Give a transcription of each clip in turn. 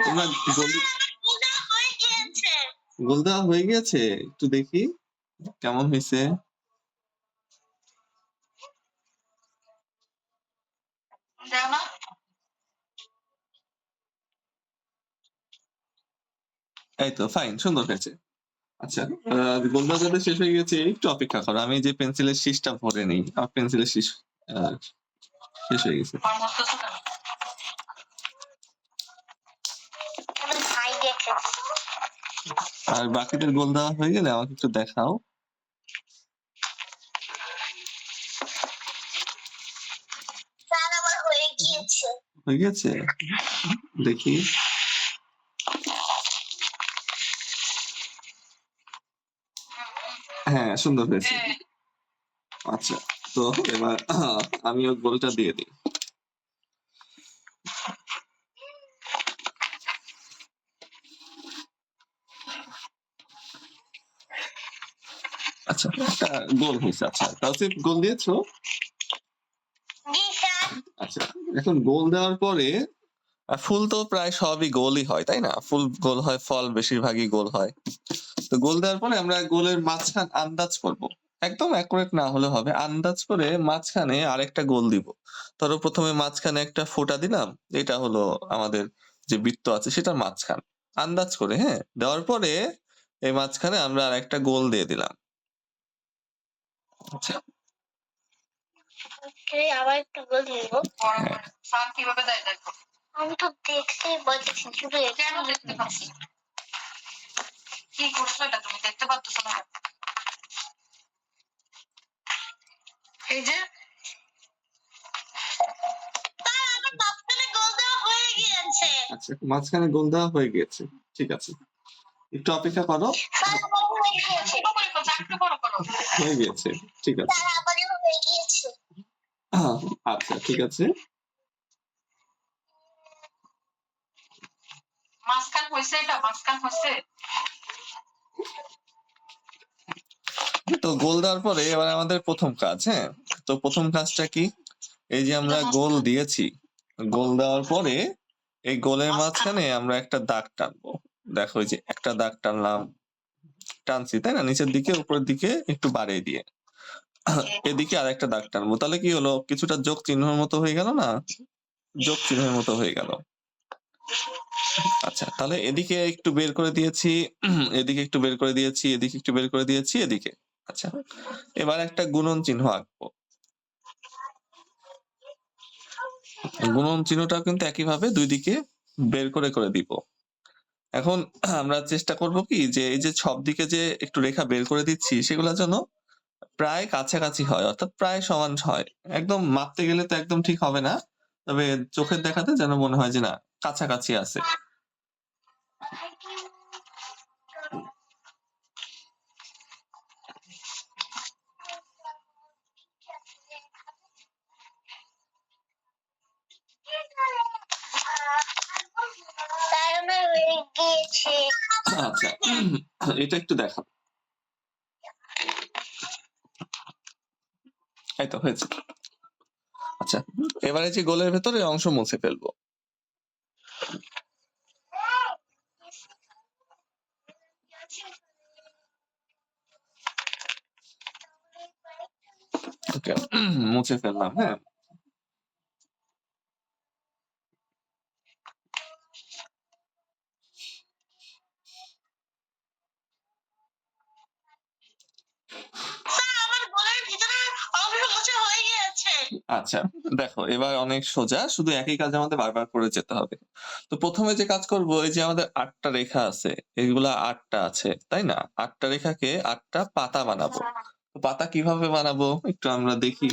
তোমরা গোল গোল দেওয়া হয়ে গিয়েছে? একটু দেখি কেমন হইছে? এই তো ফাইন, সুন্দর হয়েছে। আচ্ছা, গোল দেওয়া যাদের শেষ হয়ে গেছে, একটু অপেক্ষা করো। আমি যে পেন্সিলের শীষটা ভরে নেই। আমার পেন্সিলের শীষ আ শেষ হয়ে গেছে। আর বাকিদের গোল দেওয়া হয়ে গেলে আমাকে একটু দেখাও। হয়ে গিয়েছে? দেখি। হ্যাঁ, সুন্দর হয়েছে। আচ্ছা, তো এবার আমিও গোলটা দিয়ে দিই। আচ্ছা, একটা গোল হইছে। আচ্ছা, তাওসিফ গোল দিয়েছো? আচ্ছা, এখন গোল দেওয়ার পরে ফুল তো প্রায় সবই গোলই হয়, তাই না? ফুল গোল হয়, ফল বেশিরভাগই গোল হয়। তো গোল দেওয়ার পরে আমরা গোলের মাঝখান আন্দাজ করব। একদম অ্যাকুরেট না হলে হবে। আন্দাজ করে মাঝখানে আরেকটা গোল দিব। ধরো ১ম এ মাঝখানে একটা ফোঁটা দিলাম। এটা হলো আমাদের যে বৃত্ত আছে সেটার মাঝখান। আন্দাজ করে, হ্যাঁ? দেওয়ার পরে এই মাঝখানে আমরা আরেকটা গোল দিয়ে দিলাম। আচ্ছা। আবার একটা গোল দিব। স্যার কিভাবে দেয় দেখো। আমি তো দেখতেই পাচ্ছি শুধু কেন দেখতে পাচ্ছি? কি করছো এটা তুমি দেখতে পাচ্ছ না? এই যে আচ্ছা, মাঝখানে গোল দেওয়া হয়ে গিয়েছে। ঠিক আছে। একটু অপেক্ষা করো। হয়ে গিয়েছে। ঠিক আছে। আচ্ছা, ঠিক আছে। মাঝখান হইছে এটা? মাঝখান হইছে? তো গোল দেওয়ার পরে এবার আমাদের ১ম কাজ, হ্যাঁ? তো ১ম কাজটা কি? এই যে আমরা গোল দিয়েছি। গোল দেওয়ার পরে এই গোলের মাঝখানে আমরা একটা দাগ টানবো। দেখো এই যে একটা দাগ টানলাম। টানছি, তাই না? নিচের দিকে উপরের দিকে একটু বাড়িয়ে দিয়ে। এদিকে আরেকটা দাগ টানবো। তাহলে কি হলো? কিছুটা যোগ চিহ্নের মতো হয়ে গেল না? যোগ চিহ্নের মতো হয়ে গেল। আচ্ছা, তাহলে এদিকে একটু বের করে দিয়েছি, এদিকে একটু বের করে দিয়েছি, এদিকে একটু বের করে দিয়েছি, এদিকে। আচ্ছা, এবার একটা গুণন চিহ্ন আঁকবো। গুণন চিহ্নটা কিন্তু একইভাবে ২ দিকে বের করে দিব। এখন আমরা চেষ্টা করব কি যে এই যে সব দিকে যে একটু রেখা বের করে দিচ্ছি সেগুলা যেন প্রায় কাছাকাছি হয়, অর্থাৎ প্রায় সমান হয়। একদম মাপতে গেলে তো একদম ঠিক হবে না। তবে চোখের দেখাতে যেন মনে হয় যে না, কাছাকাছি আছে। আচ্ছা, এটা একটু দেখাও। এই তো হয়েছে। আচ্ছা, এবারে যে গোলের ভেতরে অংশ মুছে ফেলবো। ওকে, মুছে ফেললাম, হ্যাঁ? আচ্ছা, দেখো এবার অনেক সোজা, শুধু একই কাজ আমাদের বারবার করে যেতে হবে। তো ১ম এ যে কাজ করব, এই যে আমাদের ৮ টা রেখা আছে, এগুলা ৮ টা আছে, তাই না? ৮ টা রেখাকে ৮ টা পাতা বানাবো। তো পাতা কিভাবে বানাবো একটু আমরা দেখি।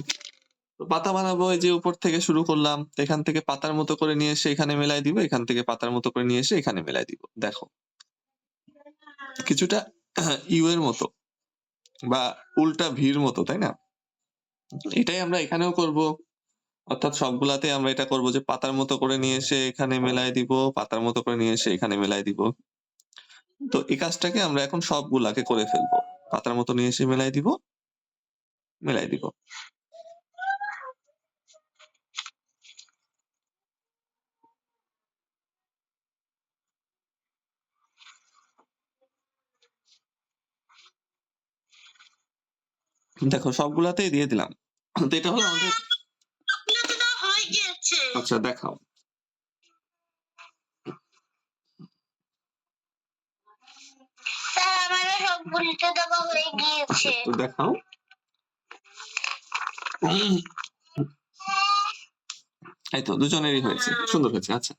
তো পাতা বানাবো, এই যে উপর থেকে শুরু করলাম। এখান থেকে পাতার মতো করে নিয়ে এসে এখানে মেলায় দিব, এখান থেকে পাতার মতো করে নিয়ে এসে এখানে মেলায় দিব। দেখো, কিছুটা ইউ এর মতো বা উল্টা ভির মতো, তাই না? এটাই আমরা এখানেও করব। অর্থাৎ সবগুলাতে আমরা এটা করব যে পাতার মতো করে নিয়ে এসে এখানে মেলায় দিব, পাতার মতো করে নিয়ে এসে এখানে মেলায় দিব। তো এই কাজটাকে আমরা এখন সবগুলাকে করে ফেলবো। পাতার মতো নিয়ে এসে মেলায় দিব, মেলায় দিব। দেখো সবগুলাতেই দিয়ে দিলাম। তো এটা হলো আমাদের। আপনাকে তো হয়ে গিয়েছে। আচ্ছা দেখাও। স্যার আমারও সবগুলিতে দেওয়া হয়ে গিয়েছে। তো দেখাও। এই তো দুজনেরই হয়েছে, সুন্দর হয়েছে। আচ্ছা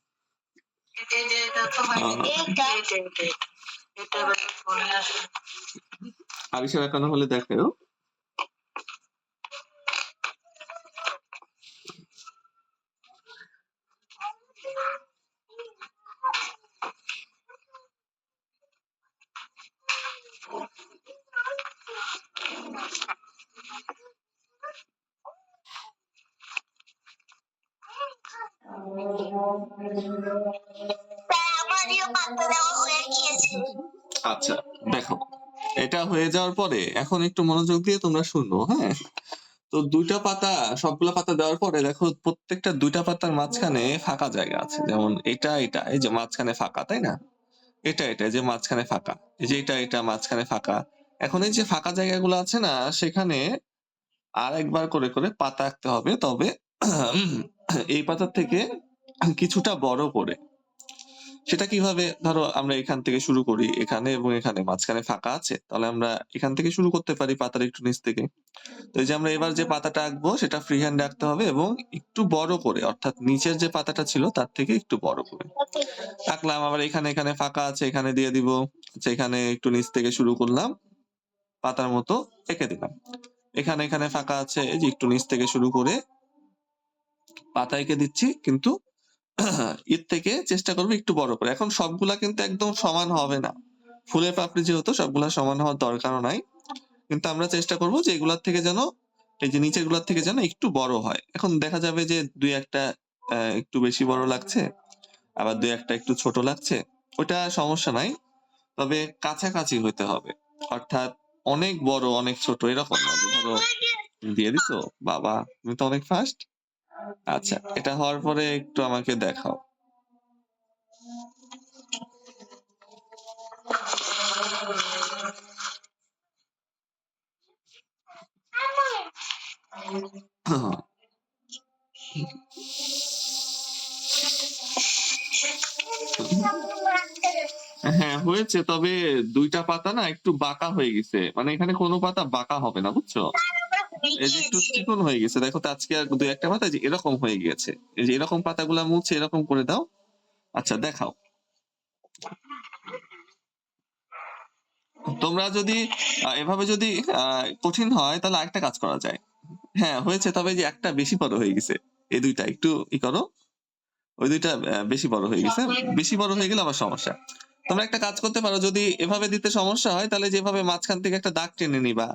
আরিশা দেখানো হলে দেখাও। আমারও পাতা দেওয়া হয়ে গিয়েছে। আচ্ছা দেখো, এটা হয়ে যাওয়ার পরে এখন একটু মনোযোগ দিয়ে তোমরা শুনো, হ্যাঁ। তো দুইটা পাতা, সবগুলা পাতা দেওয়ার পরে দেখো প্রত্যেকটা দুইটা পাতার মাঝখানে ফাঁকা জায়গা আছে, যেমন এটা এটা এই যে মাঝখানে ফাঁকা, তাই না? এটা এটা এই যে মাঝখানে ফাঁকা, এই যে এটা এটা মাঝখানে ফাঁকা। এখন এই যে ফাঁকা জায়গাগুলো আছে না, সেখানে আর একবার করে করে পাতা আঁকতে হবে, তবে এই পাতার থেকে কিছুটা বড় করে। সেটা কিভাবে? ধরো আমরা এখান থেকে শুরু করি, এখানে এবং এখানে মাঝখানে ফাঁকা আছে, তাহলে আমরা এখান থেকে শুরু করতে পারি পাতার একটু নিচ থেকে। তো এই যে আমরা এবার যে পাতাটা আঁকবো সেটা ফ্রি হ্যান্ড আঁকতে হবে এবং একটু বড় করে, অর্থাৎ নিচের যে পাতাটা ছিল তার থেকে একটু বড় করে আঁকলাম। আবার এখানে এখানে ফাঁকা আছে, এখানে দিয়ে দিব। আচ্ছা এখানে একটু নিচ থেকে শুরু করলাম, পাতার মতো এঁকে দিলাম। এখানে এখানে ফাঁকা আছে, এই যে একটু নিচ থেকে শুরু করে পাতা এঁকে দিচ্ছি, কিন্তু এর থেকে চেষ্টা করবো একটু বড় করে। এখন সবগুলা কিন্তু একদম সমান হবে না, ফুলের পাপড়ি যেহেতু সবগুলা সমান হওয়ার দরকারও নাই, কিন্তু আমরা চেষ্টা করবো যে এগুলার থেকে যেন, এই যে নিচের গুলার থেকে যেন একটু বড় হয়। এখন দেখা যাবে যে দুই একটা একটু বেশি বড় লাগছে, আবার দুই একটা একটু ছোট লাগছে, ওটা সমস্যা নাই, তবে কাছাকাছি হইতে হবে। অর্থাৎ অনেক বড় অনেক ছোট এরকম না। ধরো দিয়ে দিছো, বাবা তুমি তো অনেক ফাস্ট। আচ্ছা এটা হওয়ার পরে একটু আমাকে দেখাও। হ্যাঁ হয়েছে, তবে দুইটা পাতা না একটু বাঁকা হয়ে গেছে, মানে এখানে কোনো পাতা বাঁকা হবে না, বুঝছো? এই যে একটু চিকন হয়ে গেছে, দেখো তো আজকে আর দুই একটা পাতা যে এরকম হয়ে গিয়েছে। এই যে এরকম পাতাগুলা মুছে এরকম করে দাও। আচ্ছা দেখাও। তোমরা যদি এভাবে যদি কঠিন হয় তাহলে আরেকটা কাজ করা যায়। হ্যাঁ হয়েছে, তবে যে একটা বেশি বড় হয়ে গেছে, এই দুইটা একটু করো, ওই দুইটা বেশি বড় হয়ে গেছে। বেশি বড় হয়ে গেলে আবার সমস্যা। তোমরা একটা কাজ করতে পারো, যদি এভাবে দিতে সমস্যা হয় তাহলে যেভাবে মাঝখান থেকে একটা দাগ টেনে নিবা,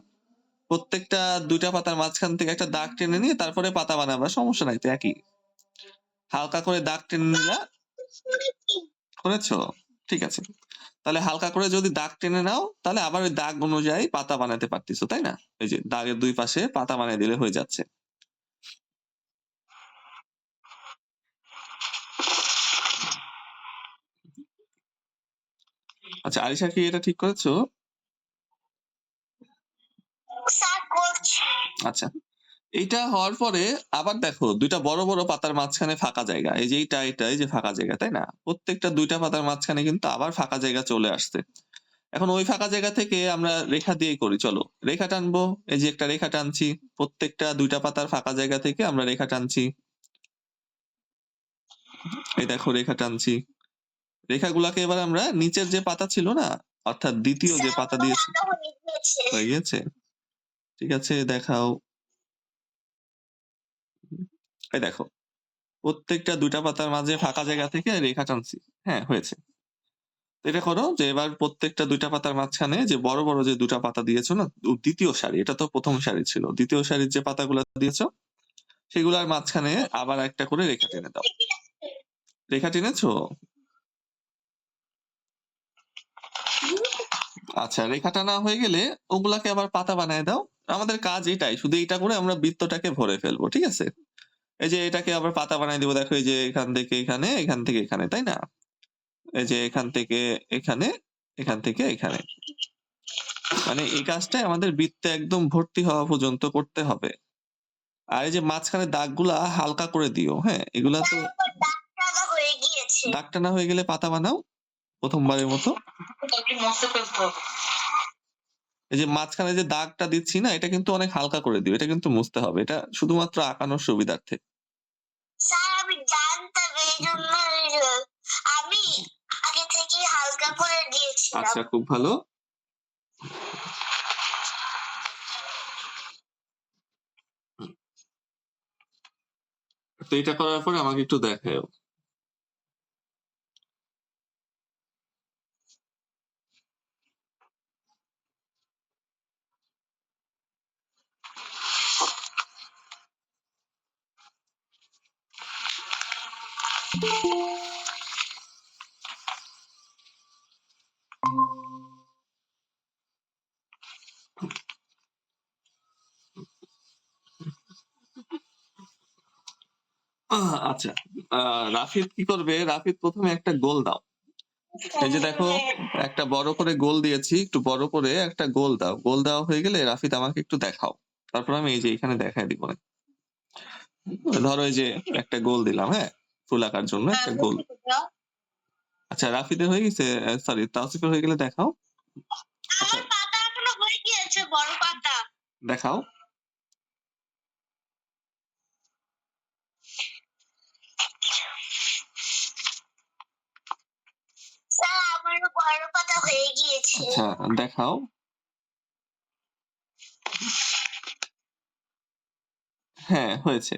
প্রত্যেকটা দুইটা পাতার মাঝখান থেকে একটা দাগ টেনে নিয়ে তারপরে পাতা বানাবা, সমস্যা নাই তো, একই। হালকা করে দাগ টেনে নিলা, করেছো? ঠিক আছে, তাহলে হালকা করে যদি দাগ টেনে নাও তাহলে আবার ওই দাগ অনুযায়ী পাতা বানাতে পারতেছো, তাই না? এই যে দাগের দুই পাশে পাতা বানিয়ে দিলে হয়ে যাচ্ছে। আচ্ছা আরিশা কি এটা ঠিক করেছো? আচ্ছা এইটা হওয়ার পরে আবার দেখো দুইটা বড় বড় পাতার মাঝখানে ফাঁকা জায়গা, এই যে এইটা এটা এই যে ফাঁকা জায়গা, তাই না? প্রত্যেকটা দুইটা পাতার মাঝখানে কিন্তু আবার ফাঁকা জায়গা চলে আসছে। এখন ওই ফাঁকা জায়গা থেকে আমরা রেখা দিয়ে করি, চলো রেখা টানবো। এই যে একটা রেখা টানছি, প্রত্যেকটা দুইটা পাতার ফাঁকা জায়গা থেকে আমরা রেখা টানছি। এই দেখো রেখা টানছি। রেখাগুলাকে এবার আমরা নিচের যে পাতা ছিল না, অর্থাৎ দ্বিতীয় যে পাতা দিয়েছি, হয়ে গেছে। ঠিক আছে দেখাও। এই দেখো প্রত্যেকটা দুইটা পাতার মাঝে ফাঁকা জায়গা থেকে রেখা টানছি। হ্যাঁ হয়েছে। এটা করো যে এবার প্রত্যেকটা দুইটা পাতার মাঝখানে যে বড় বড় যে দুটা পাতা দিয়েছো না, দ্বিতীয় সারি, এটা তো প্রথম সারি ছিল, দ্বিতীয় সারির যে পাতাগুলো দিয়েছো সেগুলার মাঝখানে আবার একটা করে রেখা টেনে দাও। রেখা টেনেছো? আচ্ছা রেখা টানা হয়ে গেলে ওগুলাকে আবার পাতা বানায় দাও। আমাদের কাজ এটাই, শুধু এটা করে আমরা বৃত্তটাকে ভরে ফেলবো, ঠিক আছে? এই যে এটাকে আবার পাতা বানাই দিব, দেখো এই যে এখান থেকে এখানে, এখান থেকে এখানে, তাই না? এই যে এখান থেকে এখানে, এখান থেকে এখানে। মানে এই কাজটাই আমাদের বৃত্তে একদম ভর্তি হওয়া পর্যন্ত করতে হবে। আর এই যে মাঝখানে দাগগুলা হালকা করে দিও, হ্যাঁ? এগুলা তো দাগ টানা হয়ে গিয়েছে। দাগ টানা হয়ে গেলে পাতা বানাও প্রথমবারের মতো। এই যে মাঝখানে যে দাগটা দিচ্ছি না, এটা কিন্তু অনেক হালকা করে দিও। এটা কিন্তু মুছতে হবে। এটা শুধুমাত্র আঁকানোর সুবিধার্থে। স্যার আমি জানতাম এই জন্য আমি আগে থেকে হালকা করে দিয়েছিলাম। আচ্ছা, খুব ভালো। তো এটা করার পরে আমাকে একটু দেখাও। আচ্ছা, রাফিদ কি করবে? রাফিদ প্রথমে একটা গোল দাও। এই যে দেখো, একটা বড় করে গোল দিয়েছি, একটু বড় করে একটা গোল দাও। গোল দেওয়া হয়ে গেলে রাফিদ আমাকে একটু দেখাও। তারপর আমি এই যে এখানে দেখাই দিব। ধরো এই যে একটা গোল দিলাম, হ্যাঁ? ফুল আঁকার জন্য একটা গোল। আচ্ছা, রাফিদের হয়ে গেছে? সরি, তাওসিফের হয়ে গেলে দেখাও। আচ্ছা, আমার পাতা এখনো হয়ে গিয়েছে, বড় পাতা। দেখাও। স্যার আমারও বড় পাতা হয়ে গিয়েছে। আচ্ছা, দেখাও। হ্যাঁ, হয়েছে।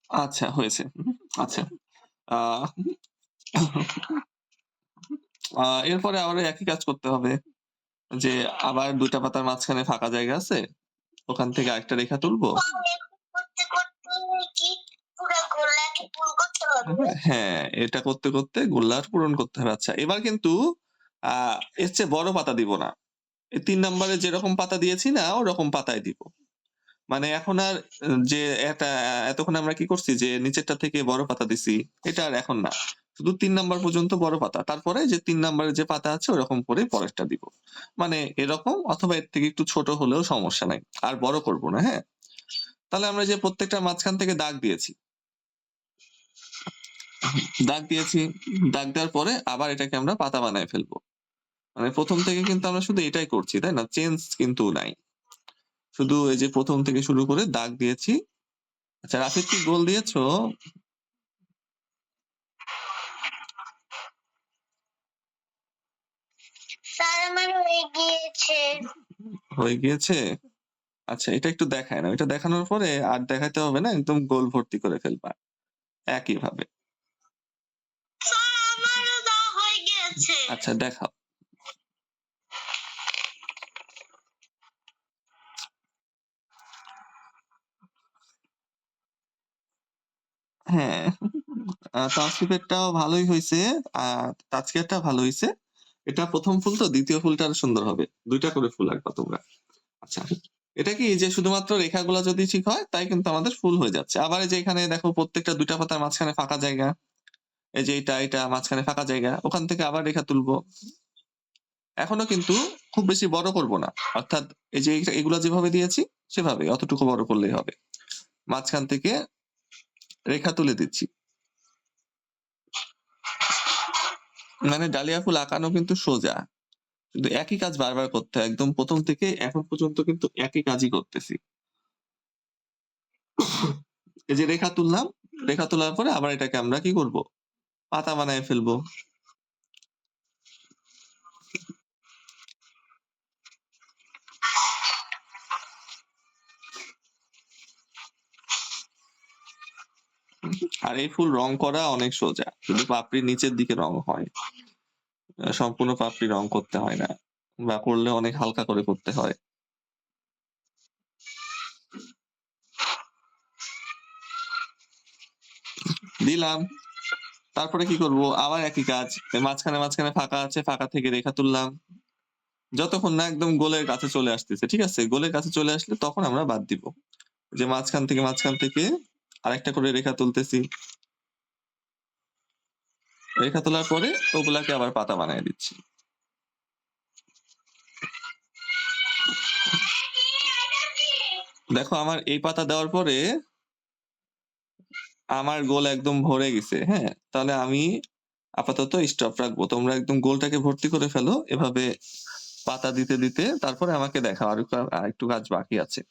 আচ্ছা, হয়েছে। আচ্ছা, আহ এরপরে আবার একই কাজ করতে হবে। যে আবার ২ টা পাতার মাঝখানে ফাঁকা জায়গা আছে, ওখান থেকে আরেকটা রেখা তুলবো। করতে করতে কি পুরো গোলাকে পূরণ করতে হবে? হ্যাঁ, এটা করতে করতে গোলার পূরণ করতে হবে। আচ্ছা, এবার কিন্তু এর চেয়ে বড় পাতা দিব না। এই ৩ নম্বরে যেরকম পাতা দিয়েছি না, ওরকম পাতায় দিব। মানে এখন আর যে এতক্ষণ আমরা কি করছি যে নিচেরটা থেকে বড় পাতা দিছি, এটা আর এখন না। শুধু ৩ নাম্বার পর্যন্ত বড় পাতা। তারপরে যে ৩ নাম্বারের যে পাতা আছে ওরকম করে পরেরটা দিব। মানে এরকম, অথবা এর থেকে একটু ছোট হলেও সমস্যা নাই। আর বড় করব না, হ্যাঁ? তাহলে আমরা যে প্রত্যেকটা মাঝখান থেকে দাগ দিয়েছি। দাগ দিয়েছি, দাগ দেওয়ার পরে আবার এটাকে আমরা পাতা বানায় ফেলবো। মানে প্রথম থেকে কিন্তু আমরা শুধু এটাই করছি, তাই না? চেঞ্জ কিন্তু নাই। শুধু এই যে প্রথম থেকে শুরু করে দাগ দিয়েছি। আচ্ছা, রাফিদ কি গোল দিয়েছো? স্যার আমার হয়ে গিয়েছে। হয়ে গিয়েছে? আচ্ছা, এটা একটু দেখায় না। এটা দেখানোর পরে আর দেখাতে হবে না, একদম গোল ভর্তি করে ফেলবা একইভাবে। স্যার আমারও দেওয়া হয়ে গিয়েছে। আচ্ছা, দেখাও। হ্যাঁ, তাওসিফেরটাও ভালোই হয়েছে, আর তাজকিয়ারটা ভালো হয়েছে। এটা প্রথম ফুল, তো দ্বিতীয় ফুলটা আরো সুন্দর হবে। ২ টা করে ফুল আঁকবা তোমরা। আচ্ছা, এটা কি যে শুধুমাত্র রেখাগুলো যদি ঠিক হয় তাই কিন্তু আমাদের ফুল হয়ে যাচ্ছে। আবার এই যে এখানে দেখো, প্রত্যেকটা ২ টা পাতার মাঝখানে ফাঁকা জায়গা। এই যে এটা মাঝখানে ফাঁকা জায়গা, ওখান থেকে আবার রেখা তুলবো। এখনো কিন্তু খুব বেশি বড় করব না। অর্থাৎ এই যে এগুলা যেভাবে দিয়েছি সেভাবে অতটুকু বড় করলেই হবে। মাঝখান থেকে রেখা তুলে দিচ্ছি। মানে ডালিয়া ফুল আঁকানো কিন্তু সোজা, কিন্তু একই কাজ বারবার করতে হয়। একদম প্রথম থেকে এখন পর্যন্ত কিন্তু একই কাজই করতেছি। এই যে রেখা তুললাম, রেখা তোলার পরে আবার এটাকে আমরা কি করব? পাতা বানায় ফেলবো। আর এই ফুল রং করা অনেক সোজা, শুধু পাপড়ির নিচের দিকে রং হয়, সম্পূর্ণ পাপড়ি রং করতে হয় না, বা করলে অনেক হালকা করে করতে হয়। দিলাম। তারপরে কি করব? আবার একই কাজ। মাঝখানে মাঝখানে ফাঁকা আছে, ফাঁকা থেকে রেখা তুললাম। যতক্ষণ না একদম গোলের কাছে চলে আসতেছে, ঠিক আছে? গোলের কাছে চলে আসলে তখন আমরা বাদ দিব। যে মাঝখান থেকে আরেকটা করে রেখা তুলতেছি। রেখা তোলার পরে ওগুলাকে আবার পাতা বানিয়ে দিচ্ছি। দেখো আমার এই পাতা দেওয়ার পরে আমার গোল একদম ভরে গেছে। হ্যাঁ, তাহলে আমি আপাতত স্টপ রাখবো। তোমরা একদম গোলটাকে ভর্তি করে ফেলো এভাবে পাতা দিতে দিতে, তারপরে আমাকে দেখাও আর একটু কাজ বাকি আছে।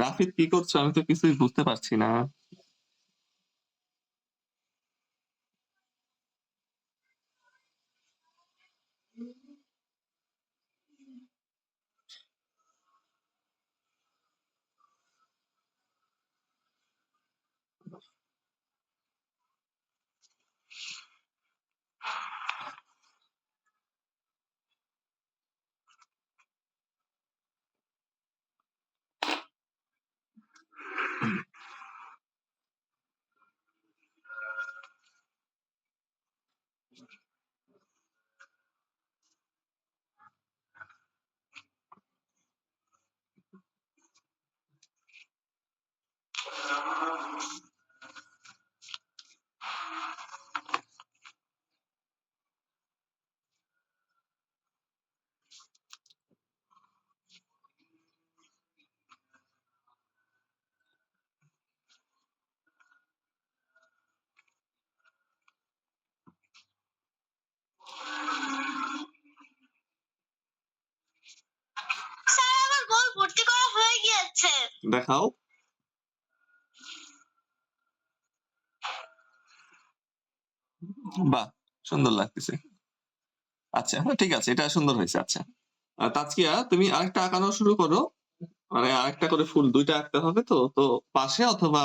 রাফিদ কি করছো? আমি তো কিছুই বুঝতে পারছি না। স্যার আমার গোল ভর্তি করা হয়ে গিয়েছে। দেখাও। বাহ, সুন্দর লাগতেছে। আচ্ছা, ঠিক আছে, এটা সুন্দর হয়েছে। আচ্ছা, তাজকিয়া তুমি আরেকটা আঁকানো শুরু করো। মানে আরেকটা করে ফুল দুইটা আঁকতে হবে তো তো পাশে অথবা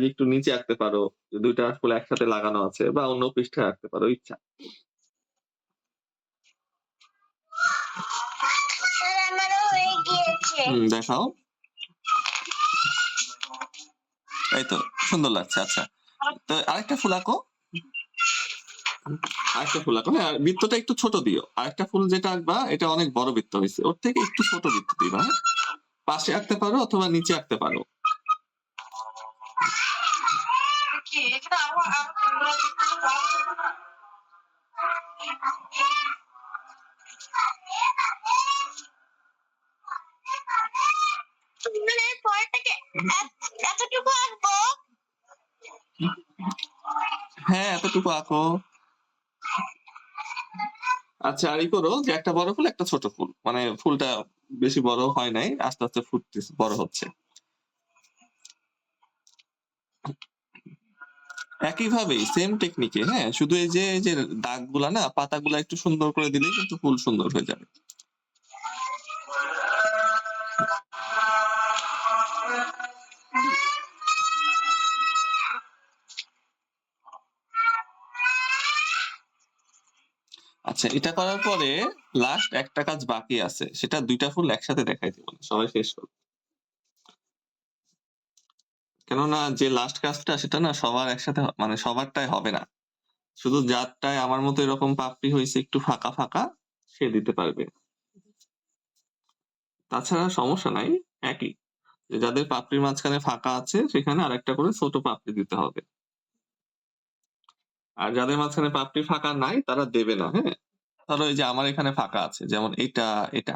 একটু নিচে আঁকতে পারো, দুইটা ফুল একসাথে লাগানো আছে, বা অন্য পৃষ্ঠে আঁকতে পারো, ইচ্ছা। স্যার আমারও হয়ে গিয়েছে। দেখাও। এই তো সুন্দর লাগছে। আচ্ছা, তো আরেকটা ফুল আঁকো। আরেকটা ফুল আঁকো। হ্যাঁ, বৃত্তটা একটু ছোট দিও। আরেকটা ফুল যেটা আঁকবা এটা অনেক বড় বৃত্ত হয়েছে, ওর থেকে একটু ছোট বৃত্ত দিবা। হ্যাঁ, পাশে আঁকতে পারো অথবা নিচে আঁকতে পারো। মানে পরেরটাকে এতটুকু আঁকবো? হ্যাঁ, এতটুকু আঁকো। আচ্ছা, আর ই করো যে একটা বড় ফুল একটা ছোট ফুল, মানে ফুলটা বেশি বড় হয় নাই, আস্তে আস্তে ফুটতেছে, বড় হচ্ছে। একইভাবেই সেম টেকনিকে, হ্যাঁ, শুধু এই যে দাগগুলা না, পাতাগুলা একটু সুন্দর করে দিলে কিন্তু ফুল সুন্দর হয়ে যাবে। আচ্ছা, এটা করার পরে লাস্ট একটা কাজ বাকি আছে, সেটা দুইটা ফুল একসাথে দেখাই দিব না, সবাই শেষ করো। কেননা যে লাস্ট কাজটা সেটা না সবার একসাথে মানে সবারটাই হবে না, শুধু যারটায় আমার মতো এরকম পাপড়ি হয়েছে একটু ফাঁকা ফাঁকা সে দিতে পারবে। তাছাড়া সমস্যা নাই, একই। যে যাদের পাপড়ির মাঝখানে ফাঁকা আছে সেখানে আরেকটা করে ছোট পাপড়ি দিতে হবে। আর যাদের মাঝখানে পাপড়ি ফাঁকা নাই তারা দেবে না। হ্যাঁ, ধরো এই যে আমার এখানে ফাঁকা আছে, যেমন এটা এটা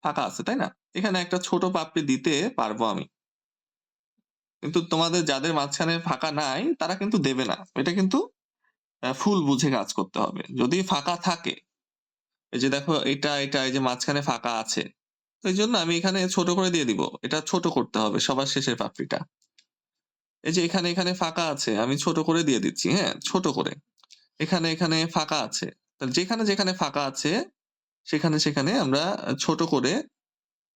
ফাঁকা আছে, তাই না? এখানে একটা ছোট পাপড়ি দিতে পারবো আমি, কিন্তু তোমাদের যাদের মাঝখানে ফাঁকা নাই তারা কিন্তু দেবে না। এটা কিন্তু ফুল বুঝে কাজ করতে হবে। যদি ফাঁকা থাকে, এই যে দেখো এটা এটা এই যে মাঝখানে ফাঁকা আছে, তো এই জন্য আমি এখানে ছোট করে দিয়ে দিব, এটা ছোট করতে হবে সবার শেষের পাপড়িটা। এই যে এখানে এখানে ফাঁকা আছে, আমি ছোট করে দিয়ে দিচ্ছি। হ্যাঁ, ছোট করে। এখানে এখানে ফাঁকা আছে, তাহলে যেখানে যেখানে ফাঁকা আছে সেখানে সেখানে আমরা ছোট করে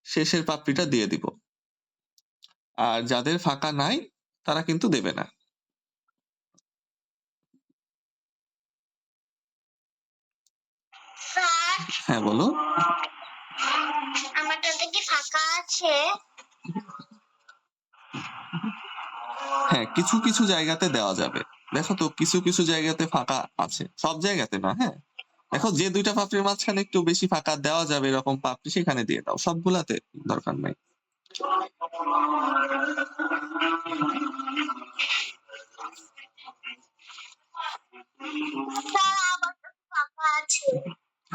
শেষের পাপড়িটা দিয়ে দিব। আর যাদের ফাঁকা নাই তারা কিন্তু দেবে না। স্যার হ্যাঁ, বলো। আমারটাতে কি ফাঁকা আছে? হ্যাঁ, কিছু কিছু জায়গাতে দেওয়া যাবে। দেখো তো কিছু কিছু জায়গাতে ফাঁকা আছে, সব জায়গাতে না। হ্যাঁ, দেখো যে দুইটা পাপড়ির মাঝখানে একটু বেশি ফাঁকা দেওয়া যাবে এরকম পাপড়ি সেখানে দিয়ে দাও, সবগুলাতে দরকার নাই।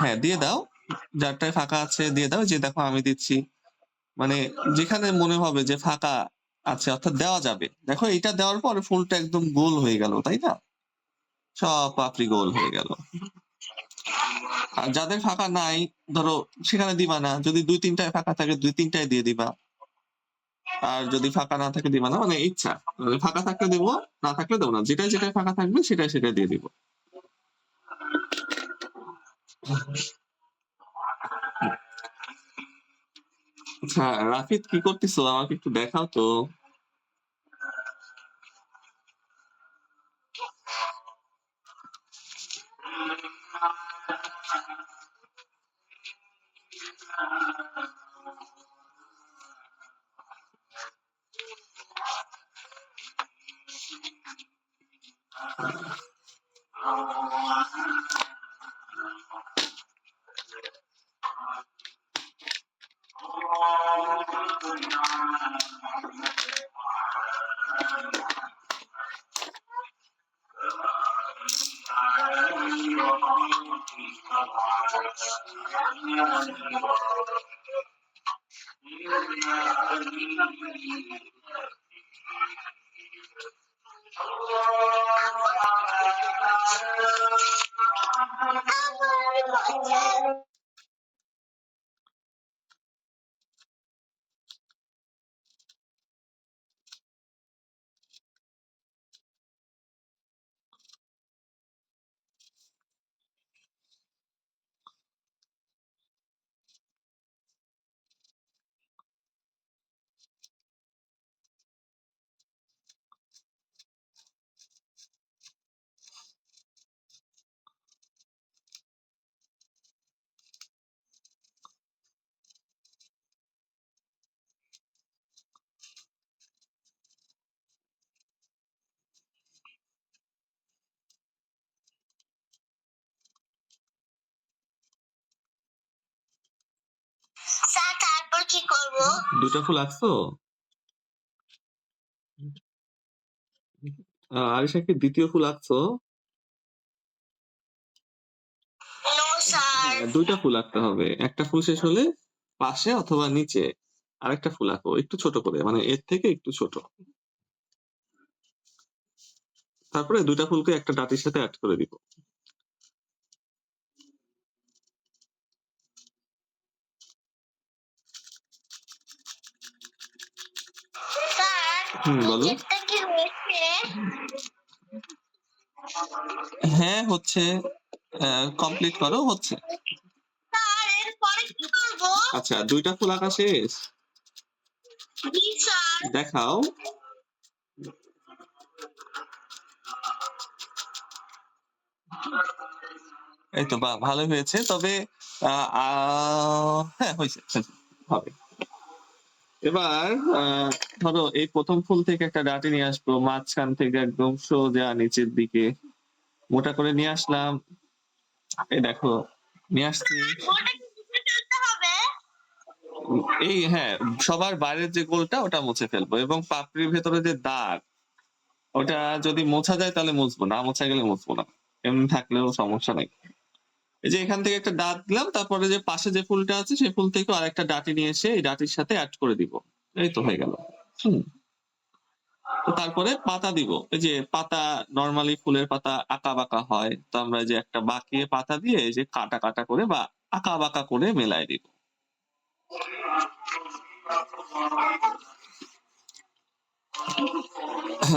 হ্যাঁ দিয়ে দাও, যারটায় ফাঁকা আছে দিয়ে দাও। যে দেখো আমি দিচ্ছি, মানে যেখানে মনে হবে যে ফাঁকা আছে অর্থাৎ দেওয়া যাবে। দেখো এটা দেওয়ার পর ফুলটা একদম গোল হয়ে গেল, তাই না? সব পাপড়ি গোল হয়ে গেল। আর যাদের ফাঁকা নাই ধরো সেখানে দিবা না, যদি 2-3টায় ফাঁকা থাকে 2-3টায় দিয়ে দিবা। আর যদি ফাঁকা না থাকে দিবা না, মানে ইচ্ছা, মানে ফাঁকা থাকলে দেবো, না থাকলে দেবো না, যেটাই যেটাই ফাঁকা থাকবে সেটাই সেটাই দিয়ে দিব। আচ্ছা রাফিদ কি করতেছো, আমাকে একটু দেখাও তো। স্যার তারপর কি করব? দুটো ফুল আঁকছো? আরিশা কি দ্বিতীয় ফুল আঁকছো? No sir. দুইটা ফুল আঁকতে হবে, একটা ফুল শেষ হলে পাশে অথবা নিচে আরেকটা ফুল আঁকো, একটু ছোট করে, মানে এর থেকে একটু ছোট। তারপরে দুইটা ফুলকে একটা ডাটির সাথে অ্যাড করে দিব। স্যার বলো। নিচেরটা কি হয়েছে? হ্যাঁ হচ্ছে, কমপ্লিট করো, হচ্ছে। স্যার এরপরে কি করব? আচ্ছা দুইটা ফুল আঁকা শেষ, জি স্যার। দেখাও। এই তো বাহ, ভালো হয়েছে। তবে হ্যাঁ হয়েছে, হবে। এবার ধরো এই প্রথম ফুল থেকে একটা ডাটি নিয়ে আসবো, মাঝখান থেকে একদম সোজা নিচের দিকে মোটা করে নিয়ে আসলাম। এই দেখো নিয়ে আসছি। গোলটা কি মুছে ফেলতে হবে? এই হ্যাঁ, সবার বাইরের যে গোলটা ওটা মুছে ফেলবো, এবং পাপড়ির ভেতরে যে দাগ ওটা যদি মোছা যায় তাহলে মুছবো, না মোছা গেলে মুছবো না, এমনি থাকলেও সমস্যা নাই। এই যে এখান থেকে একটা দাঁত দিলাম, তারপরে যে পাশে যে ফুলটা আছে সেই ফুল থেকে আরেকটা ডাটি নিয়ে এসে এই ডাটির সাথে অ্যাড করে দিব। এই তো হয়ে গেল। হুম। তো তারপরে পাতা দিব, এই যে পাতা নর্মালি ফুলের পাতা আঁকা বাঁকা হয়, তো আমরা যে একটা বাঁকিয়ে পাতা দিয়ে এই যে কাটা কাটা করে বা আঁকা বাঁকা করে মেলায় দিব।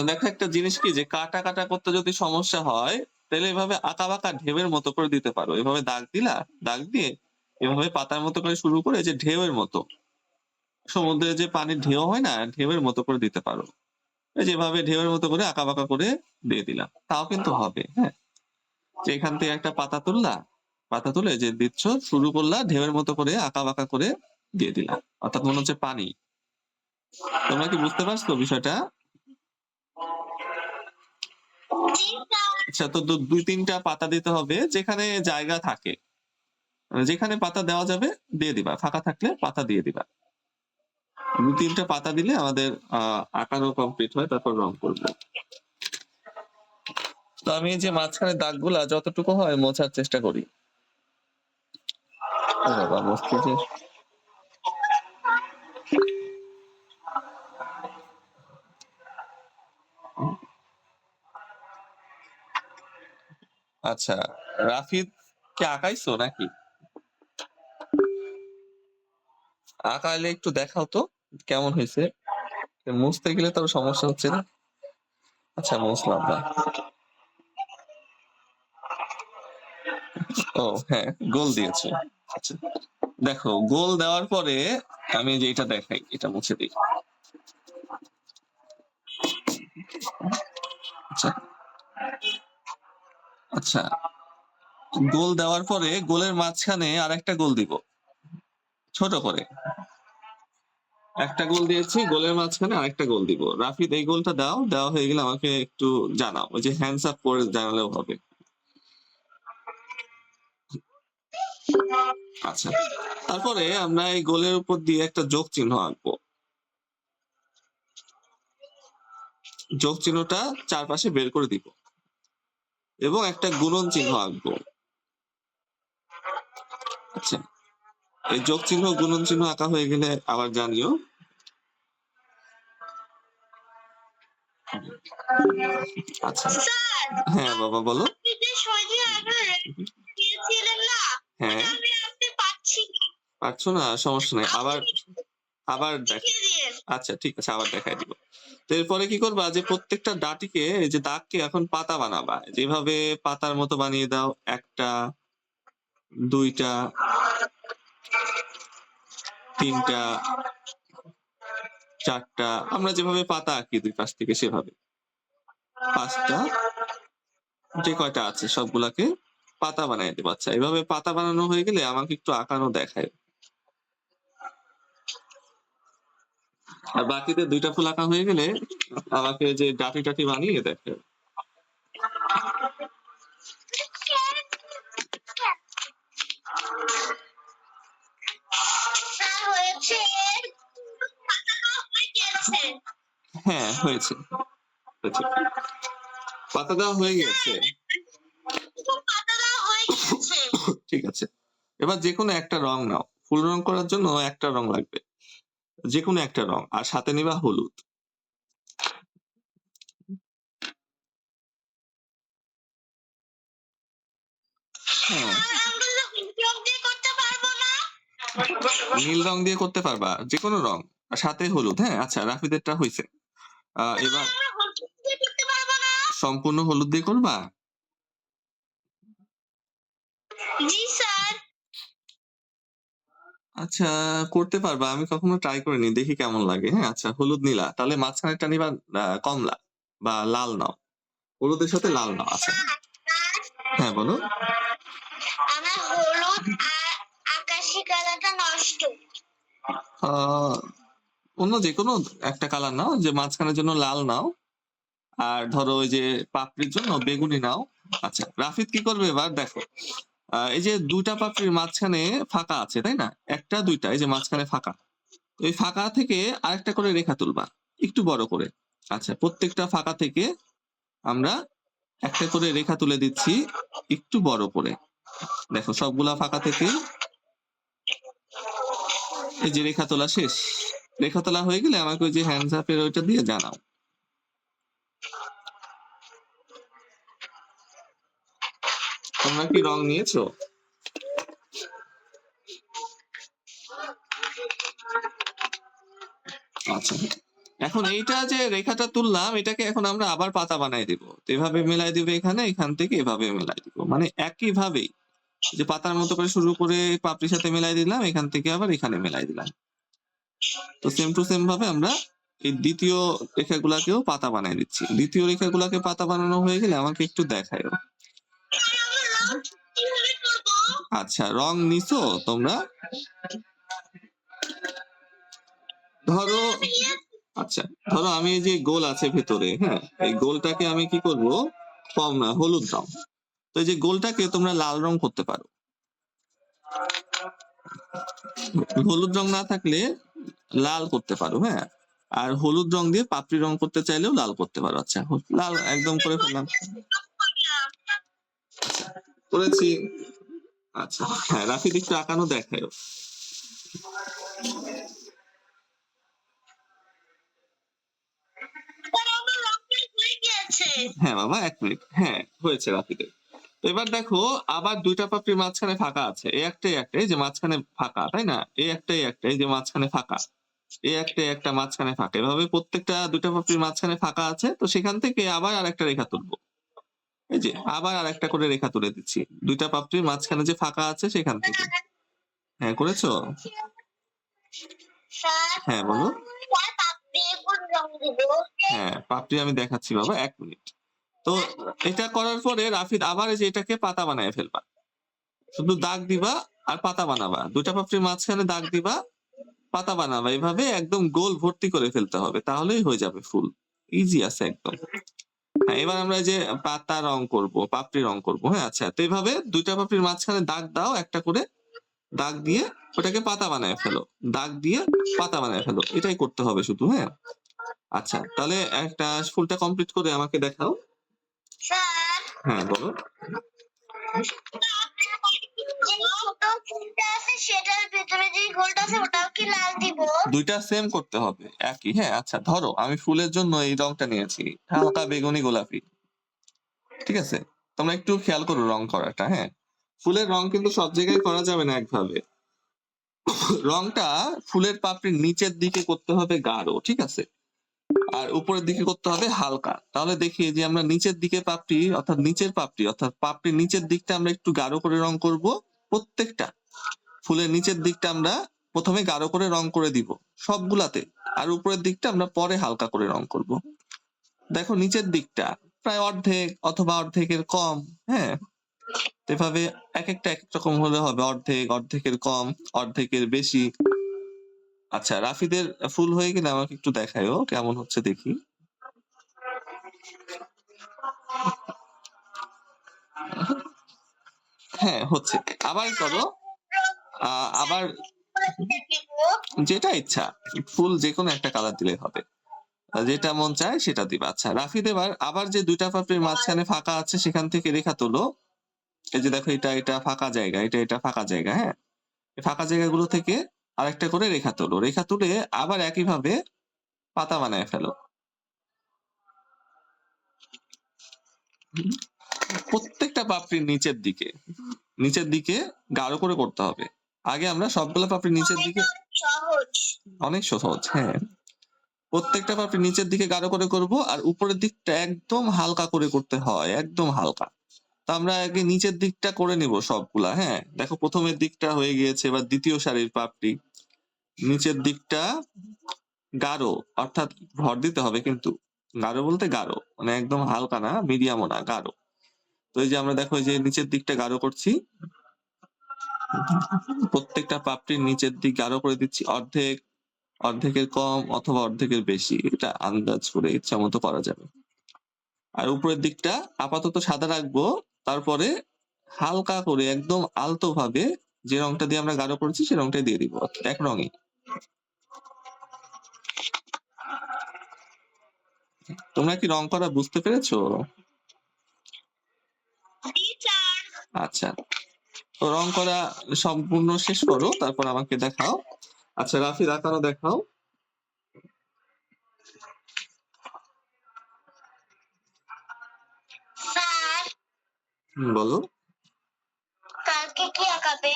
দেখো একটা জিনিস কি, যে কাটা কাটা করতে যদি সমস্যা হয় তাহলে এভাবে আঁকা বাঁকা ঢেউয়ের মতো করে দিতে পারো। এভাবে দাগ দিলা, দাগ দিয়ে এভাবে পাতার মতো করে শুরু করে যে ঢেউয়ের মতো, সমুদ্রে যে পানির ঢেউ হয় না, ঢেউয়ের মতো করে দিতে পারো। এই যেভাবে ঢেউয়ের মতো করে আঁকা বাঁকা করে দিয়ে দিলাম, তাও কিন্তু হবে। হ্যাঁ, যে এখান থেকে একটা পাতা তুললা, পাতা তুলে যে দিচ্ছ শুরু করলা ঢেউয়ের মতো করে আঁকা বাঁকা করে দিয়ে দিলাম, অর্থাৎ মনে হচ্ছে পানি। তোমরা কি বুঝতে পারছো বিষয়টা? জি স্যার। আচ্ছা, তো 2-3টা পাতা দিতে হবে, যেখানে জায়গা থাকে, যেখানে পাতা দেওয়া যাবে দিয়ে দিবা, ফাঁকা থাকলে পাতা দিয়ে দিবা। 2-3টা পাতা দিলে আমাদের আঁকানো কমপ্লিট হয়, তারপর রং করবো। তো আমি যে মাঝখানে দাগগুলা যতটুকু হয় মোছার চেষ্টা করি। ও বাবা, মুশকিল যে। আচ্ছা, রাফিদ কে আঁকাইছো নাকি? আঁকাইলে একটু দেখাও তো কেমন হয়েছে। মুছতে গেলে তো সমস্যা হচ্ছে না। আচ্ছা, মুছলাম না। ও হ্যাঁ, গোল দিয়েছো। আচ্ছা, দেখো গোল দেওয়ার পরে আমি যে এটা দেখাই, এটা মুছে দিই। আচ্ছা আচ্ছা, গোল দেওয়ার পরে গোলের মাঝখানে আর একটা গোল দিব, ছোট করে একটা গোল দিয়েছি, গোলের মাঝখানে আরেকটা গোল দিব। রাফিদ এই গোলটা দাও, দেওয়া হয়ে গেলে আমাকে একটু জানাও, ওই যে হ্যান্ডস আপ করে জানালেও হবে। আচ্ছা, তারপরে আমরা এই গোলের উপর দিয়ে একটা যোগ চিহ্ন আঁকবো। যোগ চিহ্নটা চারপাশে বের করে দিব এবং একটা গুণন চিহ্ন আঁকবো। আচ্ছা, এই যোগ চিহ্ন গুণন চিহ্ন আঁকা হয়ে গেলে আবার জানিও। আচ্ছা, হ্যাঁ বাবা বলো। হ্যাঁ, পারছো না, সমস্যা নেই, আবার আবার দেখ। আচ্ছা ঠিক আছে, আবার দেখাই দিব। তো এরপরে কি করবা, যে প্রত্যেকটা ডাটিকে, এই যে দাগকে এখন পাতা বানাবা, যেভাবে পাতার মতো বানিয়ে দাও। একটা, দুইটা, তিনটা, চারটা, আমরা যেভাবে পাতা আঁকি দুই পাশ থেকে সেভাবে। পাঁচটা, যে কয়টা আছে সবগুলাকে পাতা বানিয়ে দেবো। আচ্ছা, এভাবে পাতা বানানো হয়ে গেলে আমাকে একটু আঁকানো দেখায়। আর বাকিতে দুইটা ফুল আঁকা হয়ে গেলে আমাকে যে ডাটি টাটি বানিয়ে দেখে। হ্যাঁ হয়েছে, হয়েছে, পাতা দেওয়া হয়ে গেছে। ঠিক আছে, এবার যে কোনো একটা রং নাও, ফুল রং করার জন্য একটা রং লাগবে, যে কোনো একটা রং, আর সাথে নিবা হলুদ। হ্যাঁ, নীল রং দিয়ে করতে পারবা, যে কোনো রং, আর সাথে হলুদ। হ্যাঁ আচ্ছা, রাফিদেরটা হয়েছে। এবার সম্পূর্ণ হলুদ দিয়ে করবা? জি স্যার। আচ্ছা, করতে পারবা, আমি কখনো ট্রাই করিনি, দেখি কেমন লাগে। হ্যাঁ আচ্ছা, হলুদ নিলা, তাহলে মাঝখানেরটা নিবা কমলা বা লাল নাও, হলুদের সাথে লাল নাও। আচ্ছা হ্যাঁ বলো। আমার হলুদ আর আকাশি কালারটা নষ্ট। অন্য যে কোনো একটা কালার নাও, যে মাঝখানের জন্য লাল নাও, আর ধরো ওই যে পাপড়ির জন্য বেগুনি নাও। আচ্ছা, রাফিদ কি করবে এবার দেখো, এই যে দুইটা পাপড়ির মাঝখানে ফাঁকা আছে তাই না, একটা দুইটা, এই যে মাঝখানে ফাঁকা, ওই ফাঁকা থেকে আরেকটা করে রেখা তুলবা একটু বড় করে। আচ্ছা, প্রত্যেকটা ফাঁকা থেকে আমরা একটা করে রেখা তুলে দিচ্ছি একটু বড় করে। দেখো সবগুলা ফাঁকা থেকে এই যে রেখা তোলা শেষ। রেখা তোলা হয়ে গেলে আমাকে ওই যে হ্যান্ডস আপের ওইটা দিয়ে জানাও। তোমরা কি রং নিয়েছো? আচ্ছা, এখন এইটা যে রেখাটা তুললাম, এটাকে এখন আমরা আবার পাতা বানাই দিব। তো এভাবে মেলাই দিবে, এখানে এখান থেকে এভাবে মেলাই দিব, মানে একই ভাবেই, যে পাতার মতো করে শুরু করে পাপড়ির সাথে মেলাই দিলাম, এখান থেকে আবার এখানে মেলাই দিলাম। তো সেম টু সেম ভাবে আমরা এই দ্বিতীয় রেখাগুলাকেও পাতা বানাই দিচ্ছি। দ্বিতীয় রেখাগুলাকে পাতা বানানো হয়ে গেলে আমাকে একটু দেখায়ও। আচ্ছা, রং নিছো তোমরা? ধরো, আচ্ছা ধরো আমি এই যে গোল আছে ভেতরে, হ্যাঁ এই গোলটাকে আমি কি করব, কম না হলুদ রং। তো এই যে গোলটাকে তোমরা লাল রং করতে পারো, হলুদ রং না থাকলে লাল করতে পারো। হ্যাঁ, আর হলুদ রং দিয়ে পাপড়ি রং করতে চাইলেও লাল করতে পারো। আচ্ছা, লাল একদম করে ফেললাম, করেছি। আচ্ছা হ্যাঁ, রাফিদ একটু আঁকানো দেখায়। আমার রংটা হয়ে গেছে। হ্যাঁ বাবা, 1 মিনিট। হ্যাঁ, হয়েছে রাফিদের। এবার দেখো আবার দুইটা পাপড়ির মাঝখানে ফাঁকা আছে, এই একটা এই যে মাঝখানে ফাঁকা, তাই না? এই একটা এই যে মাঝখানে ফাঁকা, এই একটা মাঝখানে ফাঁকা, এভাবে প্রত্যেকটা দুইটা পাপড়ির মাঝখানে ফাঁকা আছে। তো সেখান থেকে আবার আরেকটা রেখা তুলবো। এই যে আবার আরেকটা করে রেখা তুলে দিচ্ছি দুইটা পাপড়ির মাঝখানে যে ফাঁকা আছে সেখান থেকে। হ্যাঁ, করেছো? স্যার, হ্যাঁ বলো। স্যার পাপড়ি কোন রং দিব? হ্যাঁ, পাপড়ি আমি দেখাচ্ছি বাবা, 1 মিনিট। তো এটা করার পরে রাফিদ আবার এই যে এটাকে পাতা বানায় ফেলবা। শুধু দাগ দিবা আর পাতা বানাবা, দুটা পাপড়ির মাঝখানে দাগ দিবা, পাতা বানাবা, এইভাবে একদম গোল ভর্তি করে ফেলতে হবে, তাহলেই হয়ে যাবে ফুল। ইজি আছে একদম। হ্যাঁ, এবার আমরা এই যে পাতা রং করব, পাপড়ি রং করব। হ্যাঁ আচ্ছা, তো এইভাবে দুইটা পাপড়ির মাঝখানে দাগ দাও, একটা করে দাগ দিয়ে ওটাকে পাতা বানায় ফেলো, দাগ দিয়ে পাতা বানায় ফেলো, এটাই করতে হবে শুধু। হ্যাঁ আচ্ছা, তাহলে একটা ফুলটা কমপ্লিট করে আমাকে দেখাও। স্যার, হ্যাঁ বলো। যে ছোট ফুলটা আছে সেটার ভিতরে যে গোলটা আছে ওটাও কি লাল দিব? দুইটা সেম করতে হবে, একই। হ্যাঁ আচ্ছা, ধরো আমি ফুলের জন্য এই রংটা নিয়েছি, হালকা বেগুনি গোলাপি। ঠিক আছে, তোমরা একটু খেয়াল করো রং করাটা। হ্যাঁ, ফুলের রং কিন্তু সব জায়গায় করা যাবে না একভাবে। রংটা ফুলের পাপড়ির নিচের দিকে করতে হবে গাঢ়, ঠিক আছে, আর উপরের দিকে করতে হবে হালকা। তাহলে দেখি যে আমরা নিচের দিকে পাপড়ি অর্থাৎ পাপড়ির নিচের দিকটা আমরা একটু গাঢ় করে রং করব। প্রত্যেকটা ফুলের নিচের দিকটা আমরা প্রথমে গাঢ় করে রং করে দিব সবগুলাতে, আর উপরের দিকটা আমরা পরে হালকা করে রং করব। দেখো নিচের দিকটা প্রায় অর্ধেক অথবা অর্ধেকের কম। হ্যাঁ, এভাবে এক একটা এক এক রকম হলে হবে, অর্ধেক, অর্ধেকের কম, অর্ধেকের বেশি। আচ্ছা, রাফিদের ফুল হয়ে গেলে আমাকে একটু দেখায়ও কেমন হচ্ছে দেখি। হ্যাঁ হচ্ছে, আবার করো। আবার যেটা ইচ্ছা, ফুল যে কোনো একটা কালার দিলে হবে, যেটা মন চায় সেটা দিবা। আচ্ছা রাফিদ, এবার আবার যে দুইটা পাপড়ির মাঝখানে ফাঁকা আছে সেখান থেকে রেখা তোলো। এই যে দেখো, এটা ফাঁকা জায়গা, এটা ফাঁকা জায়গা। হ্যাঁ, এই ফাঁকা জায়গাগুলো থেকে আরেকটা করে রেখা তোলো, রেখা তুলে আবার একইভাবে পাতা বানায় ফেলো। প্রত্যেকটা পাপড়ির নিচের দিকে গাঢ় করে করতে হবে। আগে আমরা সবগুলো পাপড়ির নিচের দিকে, সহজ, অনেক সহজ। হ্যাঁ, প্রত্যেকটা পাপড়ি নিচের দিকে গাঢ় করে করব, আর উপরের দিকটা একদম হালকা করে করতে হয়, একদম হালকা। তো আমরা আগে নিচের দিকটা করে নিব সবগুলা। হ্যাঁ দেখো, প্রথমের দিকটা হয়ে গিয়েছে, এবার দ্বিতীয় সারির পাপড়ি নিচের দিকটা গাঢ়, অর্থাৎ ভর দিতে হবে কিন্তু, গাঢ় বলতে গাঢ় মানে একদম হালকা না, মিডিয়ামও না, গাঢ়। তো এই যে আমরা দেখো এই যে নিচের দিকটা গাঢ় করছি, প্রত্যেকটা পাপড়ির নিচের দিক গাঢ় করে দিচ্ছি, অর্ধেক, অর্ধেকের কম অথবা অর্ধেকের বেশি, এটা আন্দাজ করে ইচ্ছা মতো করা যাবে। আর উপরের দিকটা আপাতত সাদা রাখবো, তারপরে হালকা করে একদম আলতো ভাবে যে রংটা দিয়ে আমরা গাঢ় করেছি সে রংটাই দিয়ে দিব, এক রঙই। তোমরা কি রং করা বুঝতে পেরেছো? আচ্ছা, তো রং করা সম্পূর্ণ শেষ করো, তারপর আমাকে দেখাও। আচ্ছা রাফিদ, আঁকানো দেখাও। স্যার বলো। কালকে কি আঁকাবে?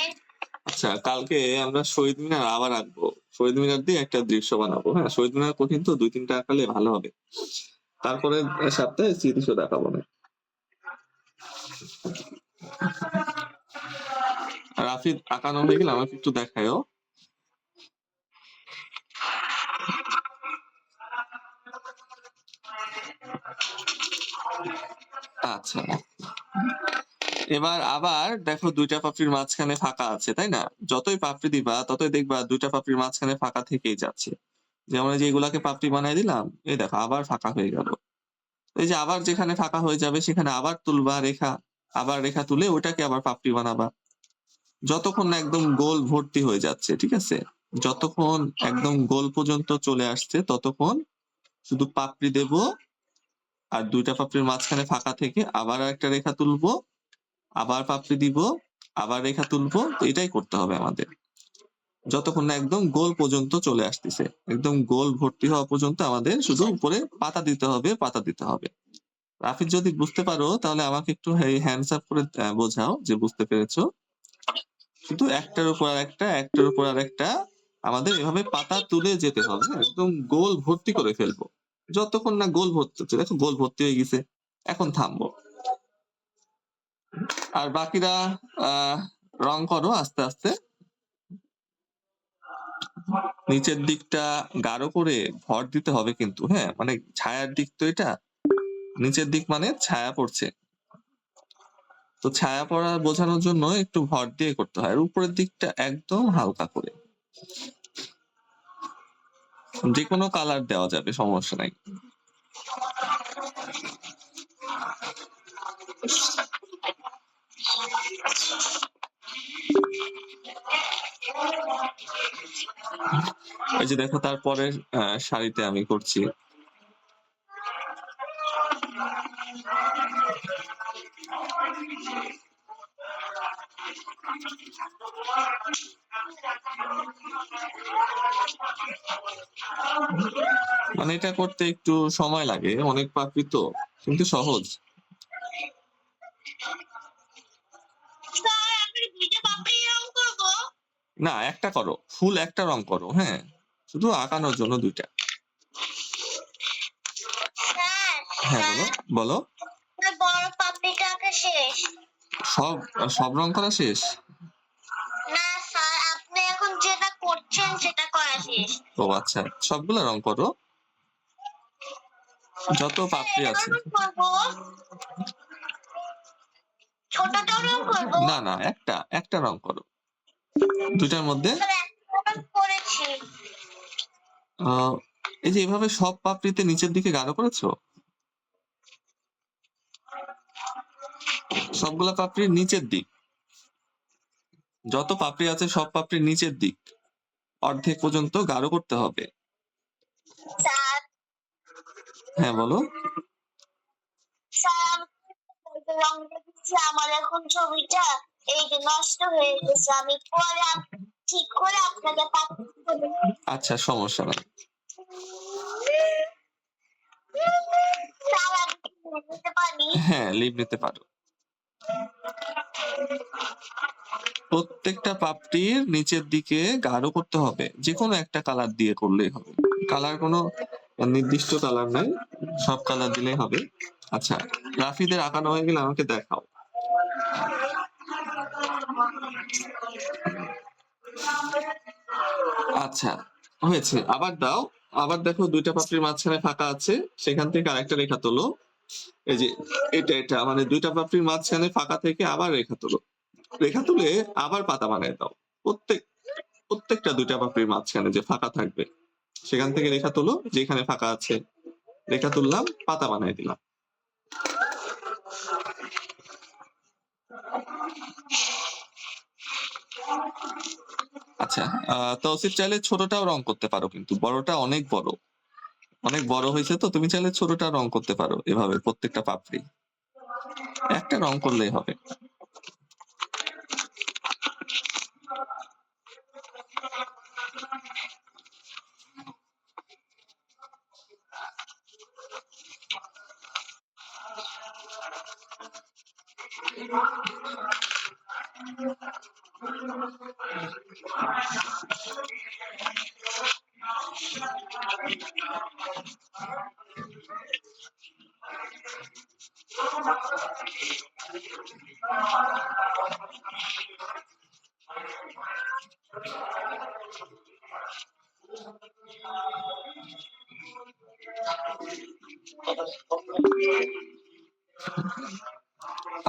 আচ্ছা, কালকে আমরা শহীদ মিনার আবার আঁকবো, শহীদ মিনার দিয়ে একটা দৃশ্য বানাবো। হ্যাঁ, শহীদ মিনার কঠিন, তো 2-3টা আঁকালে ভালো হবে। তারপরে সপ্তাহে স্মৃতিশোধ আঁকাবো না। রাফিদ আঁকানো হয়ে গেলে আমাকে একটু দেখায়ও। আচ্ছা, এবার আবার দেখো দুইটা পাপড়ির মাঝখানে ফাঁকা আছে, তাই না? যতই পাপড়ি দিবা ততই দেখবা দুইটা পাপড়ির মাঝখানে ফাঁকা থেকেই যাচ্ছে। যেমন এই যে এগুলাকে পাপড়ি বানাই দিলাম, এই দেখো আবার ফাঁকা হয়ে গেল। এই যে আবার যেখানে ফাঁকা হয়ে যাবে সেখানে আবার তুলবা রেখা, আবার রেখা তুলে ওটাকে আবার পাপড়ি বানাবা, যতক্ষণ না একদম গোল ভর্তি হয়ে যাচ্ছে। ঠিক আছে, যতক্ষণ একদম গোল পর্যন্ত চলে আসছে ততক্ষণ শুধু পাপড়ি দেব, আর দুইটা পাপড়ির মাঝখানে ফাঁকা থেকে আবার একটা রেখা তুলবো, আবার পাপড়ি দিব, আবার রেখা তুলবো, তো এটাই করতে হবে আমাদের যতক্ষণ না একদম গোল পর্যন্ত চলে আসতেছে। একদম গোল ভর্তি হওয়া পর্যন্ত আমাদের শুধু উপরে পাতা দিতে হবে, পাতা দিতে হবে। রাফিজ, যদি বুঝতে পারো তাহলে আমাকে একটু হ্যান্ডস আপ করে বোঝাও যে বুঝতে পেরেছো। শুধু একটার উপর আর একটা, একটার উপর আর একটা আমাদের এভাবে পাতা তুলে যেতে হবে, একদম গোল ভর্তি করে ফেলবো যতক্ষণ না গোল ভর্তি হচ্ছে। দেখো গোল ভর্তি হয়ে গেছে, এখন থামবো। আর বাকিরা রং করো আস্তে আস্তে। নিচের দিকটা গাঢ় করে ভর দিতে হবে কিন্তু, হ্যাঁ, মানে ছায়ার দিক তো এটা, নিচের দিক মানে ছায়া পড়ছে, তো ছায়া পড়া বোঝানোর জন্য একটু ভর দিয়ে করতে হয়। আর উপরের দিকটা একদম হালকা করে, যে কোনো কালার দেওয়া যাবে, সমস্যা নাই। এই যে দেখো তারপরের শাড়িতে আমি করছি। মানে এটা করতে একটু সময় লাগে, অনেক পাপড়ি তো, কিন্তু সহজ। স্যার আমি দুইটা পাপড়ি রং করব? না, একটা করো, ফুল একটা রং করো, হ্যাঁ, শুধু আঁকানোর জন্য দুইটা। স্যার হ্যাঁ বলো বলো। আমার বড় পাপড়িটা আঁকা শেষ। সব সব রং করা শেষ? না স্যার, আপনি এখন যেটা করছেন সেটা করা শেষ। ও আচ্ছা, সবগুলা রং করো, যত পাপড়ি আছে। করবো ছোটটা রং করবো? না না, একটা একটা রং করো দুইটার মধ্যে। স্যার একটা রং করেছি। এই যে এভাবে সব পাপড়িতে নিচের দিকে গাঢ় করেছো, সবগুলা পাপড়ির নিচের দিক, যত পাপড়ি আছে সব পাপড়ির নিচের দিক অর্ধেক পর্যন্ত গাঢ় করতে হবে। স্যার হ্যাঁ বলো। স্যার রং দিচ্ছি, আমার এখন ছবিটা এই যে নষ্ট হয়ে গেছে, আমি পরে ঠিক করে আপনাকে পাঠাবো। আচ্ছা, সমস্যা নাই। স্যার আমি কি নিতে পারি? হ্যাঁ, লিভ নিতে পারো। প্রত্যেকটা পাপড়ির নিচের দিকে গাঢ় করতে হবে, যে কোনো একটা কালার দিয়ে করলেই হবে। কালার কোনো নির্দিষ্ট কালার নাই, সব কালার দিলেই হবে। আচ্ছা, রাফিদের আঁকানো হয়ে গেলে আমাকে দেখাও। আচ্ছা, হয়েছে, আবার দাও। আবার দেখো দুইটা পাপড়ির মাঝখানে ফাঁকা আছে, সেখান থেকে আরেকটা রেখা তোলো। এই যে এটা মানে দুইটা পাপড়ির মাঝখানে ফাঁকা থেকে আবার রেখা তোলো, রেখা তুলে আবার পাতা বানিয়ে দাও। প্রত্যেকটা দুইটা পাপড়ির মাঝখানে যে ফাঁকা থাকবে সেখান থেকে রেখা তোলো, যেখানে ফাঁকা আছে রেখা তুললাম, পাতা বানিয়ে দিলাম। আচ্ছা, তৌসিফ চাইলে ছোটটাও রং করতে পারো, কিন্তু বড়টা অনেক বড়, অনেক বড় হয়েছে, তো তুমি চাইলে ছোটটা রং করতে পারো এভাবে প্রত্যেকটা পাপড়ি, একটা রং করলেই হবে।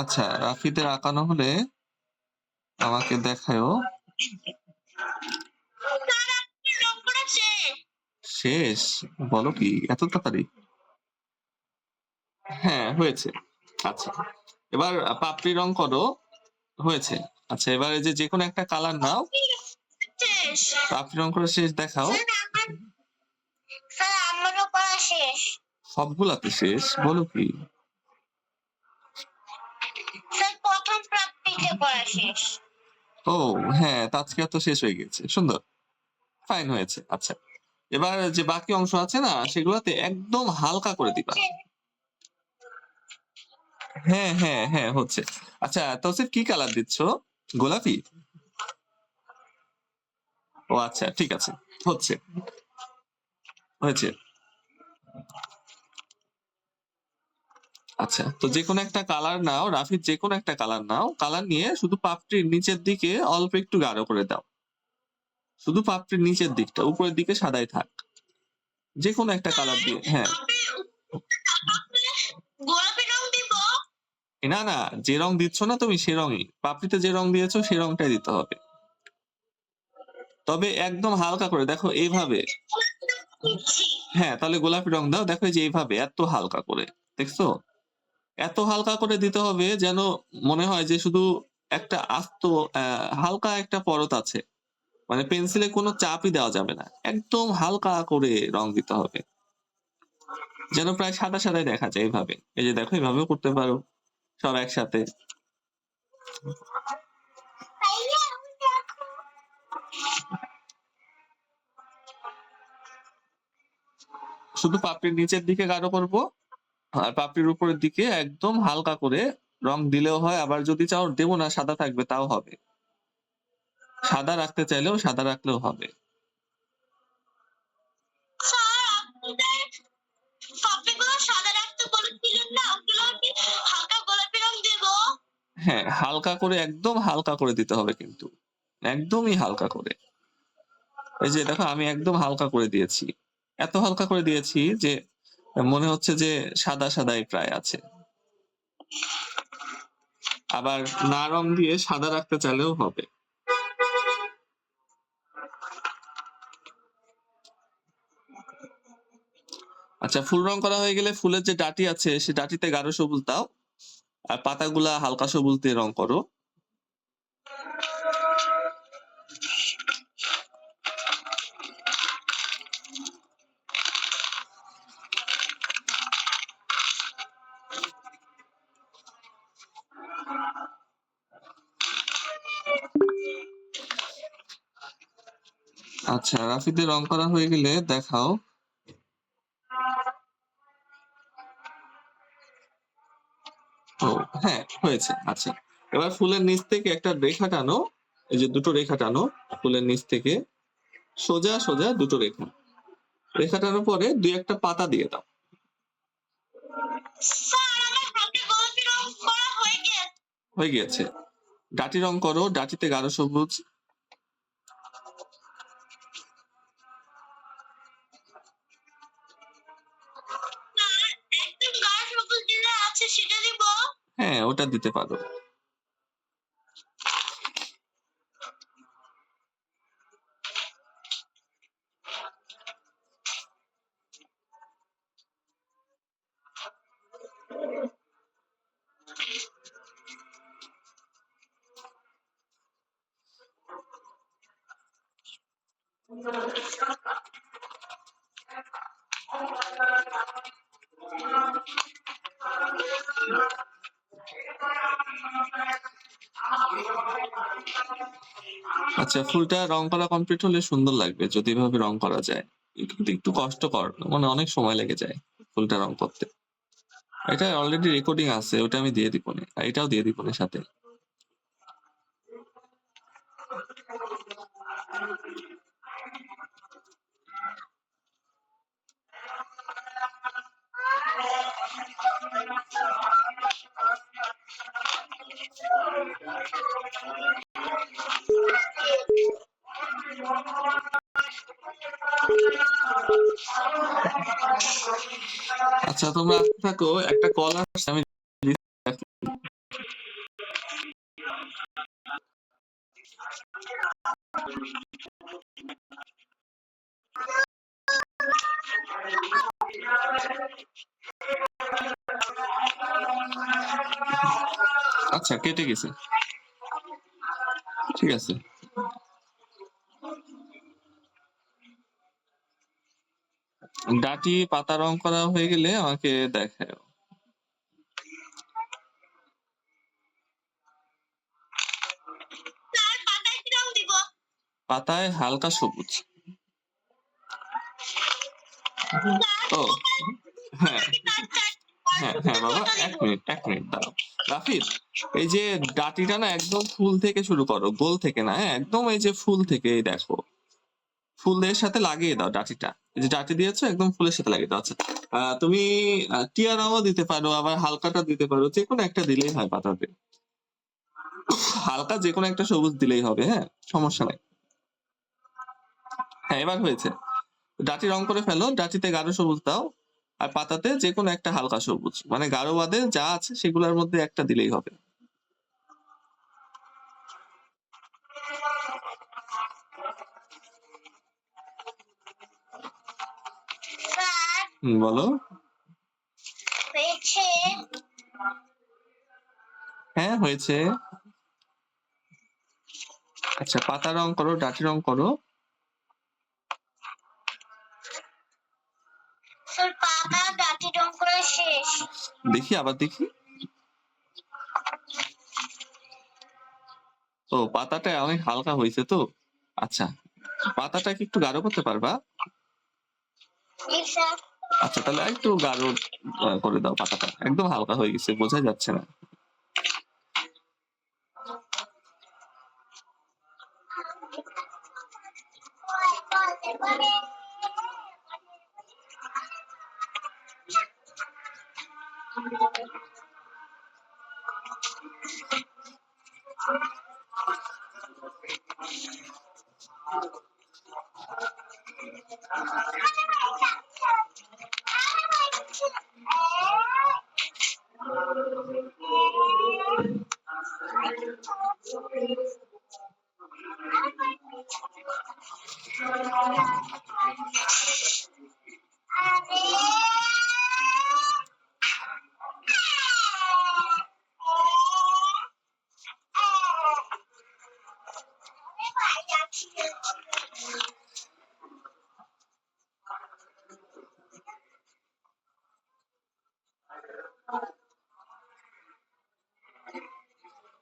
আচ্ছা, রাফিদের আঁকানো হলে আমাকে দেখায়ও। রং করা শেষ। শেষ? বলো কি, এত তাড়াতাড়ি? হ্যাঁ, হয়েছে। আচ্ছা, এবার পাপড়ি রং করো। হয়েছে। আচ্ছা, এবার এই যে কোনো একটা কালার নাও, শেষ। পাপড়ি রং করে শেষ দেখাও। স্যার আমারও করা শেষ। সবগুলাতে শেষ? বলো কি? স্যার প্রথম প্রাপ্তি তিনটে পড়া শেষ। ও হ্যাঁ, তাজকিয়া তো শেষ হয়ে গেছে, সুন্দর, ফাইন হয়েছে। আচ্ছা, এবার যে বাকি অংশ আছে না, সেগুলোতে একদম হালকা করে দিবা। হ্যাঁ হ্যাঁ হ্যাঁ, হচ্ছে। আচ্ছা, তৌসিফ কি কালার দিচ্ছ? গোলাপি? ও আচ্ছা, ঠিক আছে, হচ্ছে, হয়েছে। আচ্ছা, তো যে কোনো একটা কালার নাও, রাফির যে কোনো একটা কালার নাও, কালার নিয়ে শুধু পাপড়ির নিচের দিকে অল্প একটু গাঢ় করে দাও। শুধু পাপড়ির নিচের দিকটা, উপরের দিকে সাদাই থাক। যে কোনো একটা কালার দিয়ে, হ্যাঁ। গোলাপি রং দিব? না না, যে রং দিচ্ছ না তুমি সে রঙই, পাপড়িতে যে রং দিয়েছো সে রংটাই দিতে হবে। তবে একদম হালকা করে, দেখো এইভাবে। হ্যাঁ, তাহলে গোলাপি রং দাও, দেখো এই যে এইভাবে এত হালকা করে, দেখছো? এত হালকা করে দিতে হবে যেন মনে হয় যে শুধু একটা আস্ত হালকা একটা পরত আছে, মানে পেন্সিলে কোনো চাপই দেওয়া যাবে না, একদম হালকা করে রং দিতে হবে, যেন প্রায় সাদা সাদাই দেখা যায়। এইভাবে, এই যে দেখো, এইভাবেও করতে পারো, সব একসাথে। শুধু পাপড়ির নিচের দিকে গাঢ় করব, আর পাপড়ির উপরের দিকে একদম হালকা করে রং দিলেও হয়, আবার যদি চাও দেবো না সাদা থাকবে তাও হবে, সাদা রাখতে চাইলেও সাদা রাখলেও হবে। হ্যাঁ, হালকা করে, একদম হালকা করে দিতে হবে কিন্তু, একদমই হালকা করে। এই যে দেখো, আমি একদম হালকা করে দিয়েছি, এত হালকা করে দিয়েছি যে মনে হচ্ছে যে সাদা সাদাই প্রায় আছে। আবার না রং দিয়ে সাদা রাখতে চাইলেও হবে। আচ্ছা, ফুল রং করা হয়ে গেলে ফুলের যে ডাটি আছে সে ডাটিতে গাঢ় সবুজ দাও, আর পাতাগুলা হালকা সবুজ দিয়ে রং করো। আচ্ছা, রাফিদের রং করা হয়ে গেলে দেখাও। ও হ্যাঁ, হয়েছে। আচ্ছা, এবার ফুলের নিচ থেকে একটা রেখা টানো, এই যে দুটো রেখা টানো, ফুলের নিচ থেকে সোজা সোজা দুটো রেখা, রেখা টানোর পরে দুই একটা পাতা দিয়ে দাও। হয়ে গিয়েছে। ডাটি রং করো, ডাটিতে গাঢ় সবুজ। হ্যাঁ, ওটা দিতে পারো। আচ্ছা, ফুলটা রং করা কমপ্লিট হলে সুন্দর লাগবে যদি এভাবে রং করা যায়, কিন্তু একটু কষ্টকর, মানে অনেক সময় লেগে যায় ফুলটা রং করতে। এটা অলরেডি রেকর্ডিং আছে, ওটা আমি দিয়ে দিব না, আর এটাও দিয়ে দিব না সাথে। আচ্ছা, তোমরা আসতে থাকো, একটা কল আসছে, আমি আচ্ছা কেটে গেছে, ঠিক আছে। ডাটি পাতা রং করা হয়ে গেলে আমাকে দেখাও। পাতায় হালকা সবুজ। ও হ্যাঁ হ্যাঁ বাবা, এক মিনিট দাঁড়াও। রাফিদ, এই যে ডাটিটা না একদম ফুল থেকে শুরু করো, গোল থেকে না, হ্যাঁ একদম এই যে ফুল থেকে, এই দেখো ফুলের সাথে লাগিয়ে দাও ডাটিটা। এই যে ডাটি দিয়েছো একদম ফুলের সাথে লাগিয়ে দাও। আচ্ছা তুমি টিয়া রঙও দিতে পারো, আবার হালকাটা দিতে পারো, যে কোনো একটা দিলেই হয় পাতাতে। হালকা যে কোনো একটা সবুজ দিলেই হবে, হ্যাঁ সমস্যা নাই। হ্যাঁ এবার হয়েছে। ডাটি রং করে ফেলো, ডাটিতে গাঢ় সবুজ দাও, আর পাতাতে যে কোনো একটা হালকা সবুজ, মানে গাঢ় বাদে যা আছে সেগুলোর মধ্যে একটা দিলেই হবে। স্যার বলো। হয়েছে। হ্যাঁ হয়েছে। আচ্ছা পাতা রং করো, ডাটি রং করো। স্যার পাতা ডাটি রং করা শেষ। দেখি আবার দেখি। ও পাতাটা অনেক হালকা হয়েছে তো। আচ্ছা পাতাটা কি একটু গাঢ় করতে পারবা? জি স্যার। আচ্ছা তাহলে একটু গাঢ় করে দাও, পাতাটা একদম হালকা হয়ে গেছে, বোঝা যাচ্ছে না।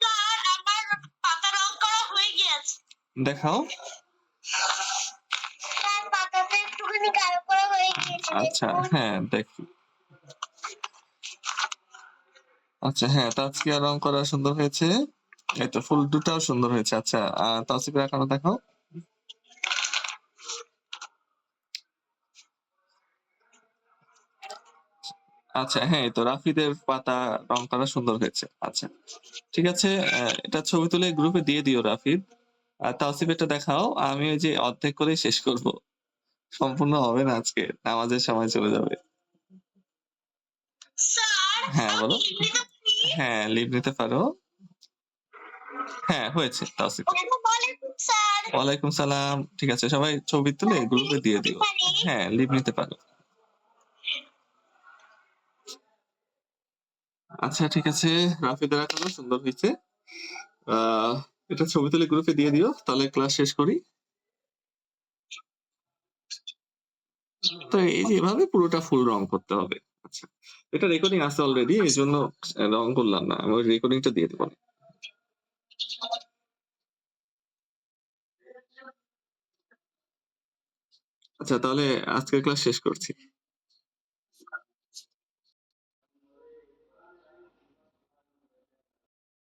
স্যার আমার পাতা রং করা হয়ে গিয়েছে। দেখাও। স্যার পাতাতে একটুখানি গাঢ় করা হয়ে গিয়েছে। আচ্ছা হ্যাঁ দেখি। আচ্ছা হ্যাঁ তাজকিয়া রং করা সুন্দর হয়েছে। এই তো ফুল দুটাও সুন্দর হয়েছে। আচ্ছা তাওসিফের এখনো দেখাও। আচ্ছা হ্যাঁ এই তো রাফিদের পাতা রং করা সুন্দর হয়েছে। আচ্ছা ঠিক আছে, এটা ছবি তুলে গ্রুপে দিয়ে দিও রাফিদ। আর তাওসিফেরটা দেখাও, আমি ওই যে অর্ধেক করেই শেষ করব, সম্পূর্ণ হবে না আজকে, নামাজের সময় চলে যাবে। স্যার হ্যাঁ বলো। আমি লিভ নিতে পারি? হ্যাঁ লিভ নিতে পারো। হ্যাঁ হয়েছে তাওসিফ। আসসালামু আলাইকুম স্যার। ওয়ালাইকুম সালাম। ঠিক আছে সবাই ছবি তুলে আমি গ্রুপে লিভ দিয়ে নিতে দিও। পারি? হ্যাঁ লিভ নিতে পারো। আচ্ছা ঠিক আছে, রাফিদের এখনো সুন্দর হয়েছে। আহ এটা ছবি তুলে গ্রুপে দিয়ে দিও, তাহলে ক্লাস শেষ করি। তো এই যে এভাবে পুরোটা ফুল রং করতে হবে। আচ্ছা এটা রেকর্ডিং আছে অলরেডি, এই জন্য রং করলাম না, আমি ওই রেকর্ডিংটা দিয়ে দেবো। আচ্ছা তাহলে আজকের ক্লাস শেষ করছি।